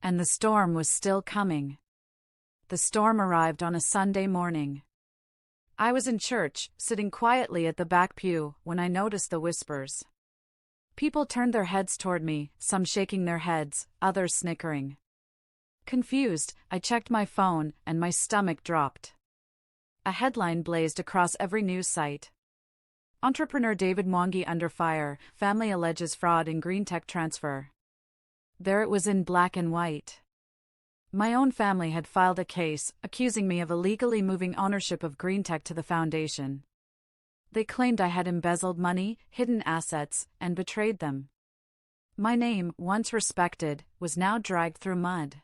And the storm was still coming. The storm arrived on a Sunday morning. I was in church, sitting quietly at the back pew, when I noticed the whispers. People turned their heads toward me, some shaking their heads, others snickering. Confused, I checked my phone, and my stomach dropped. A headline blazed across every news site. Entrepreneur David Mwangi under fire, family alleges fraud in green tech transfer. There it was in black and white. My own family had filed a case, accusing me of illegally moving ownership of green tech to the foundation. They claimed I had embezzled money, hidden assets, and betrayed them. My name, once respected, was now dragged through mud.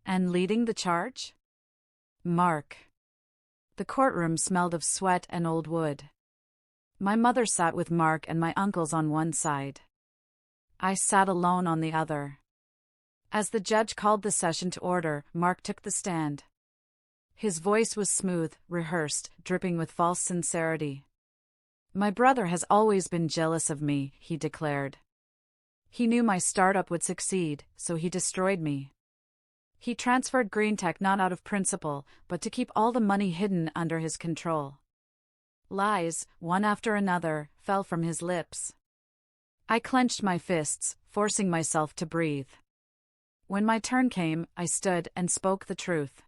And leading the charge? Mark. The courtroom smelled of sweat and old wood. My mother sat with Mark and my uncles on one side. I sat alone on the other. As the judge called the session to order, Mark took the stand. His voice was smooth, rehearsed, dripping with false sincerity. My brother has always been jealous of me, he declared. He knew my startup would succeed, so he destroyed me. He transferred green tech not out of principle, but to keep all the money hidden under his control. Lies, one after another, fell from his lips. I clenched my fists, forcing myself to breathe. When my turn came, I stood and spoke the truth.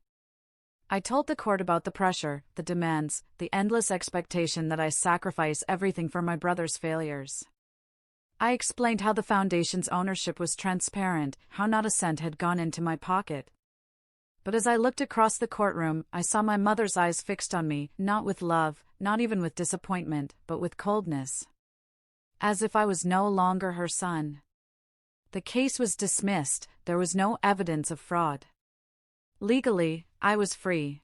I told the court about the pressure, the demands, the endless expectation that I sacrifice everything for my brother's failures. I explained how the foundation's ownership was transparent, how not a cent had gone into my pocket. But as I looked across the courtroom, I saw my mother's eyes fixed on me, not with love, not even with disappointment, but with coldness. As if I was no longer her son. The case was dismissed, there was no evidence of fraud. Legally, I was free.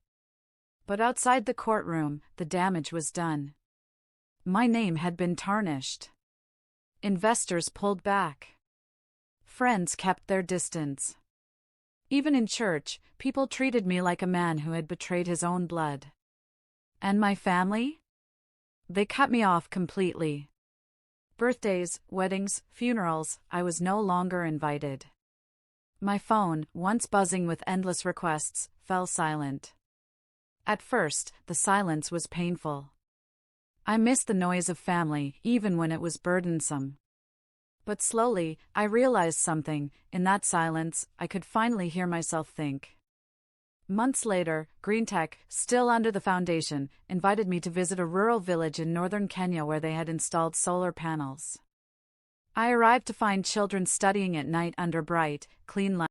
But outside the courtroom, the damage was done. My name had been tarnished. Investors pulled back. Friends kept their distance. Even in church, people treated me like a man who had betrayed his own blood. And my family? They cut me off completely. Birthdays, weddings, funerals, I was no longer invited. My phone, once buzzing with endless requests, fell silent. At first, the silence was painful. I missed the noise of family, even when it was burdensome. But slowly, I realized something. In that silence, I could finally hear myself think. Months later, Green Tech, still under the foundation, invited me to visit a rural village in northern Kenya where they had installed solar panels. I arrived to find children studying at night under bright, clean lights.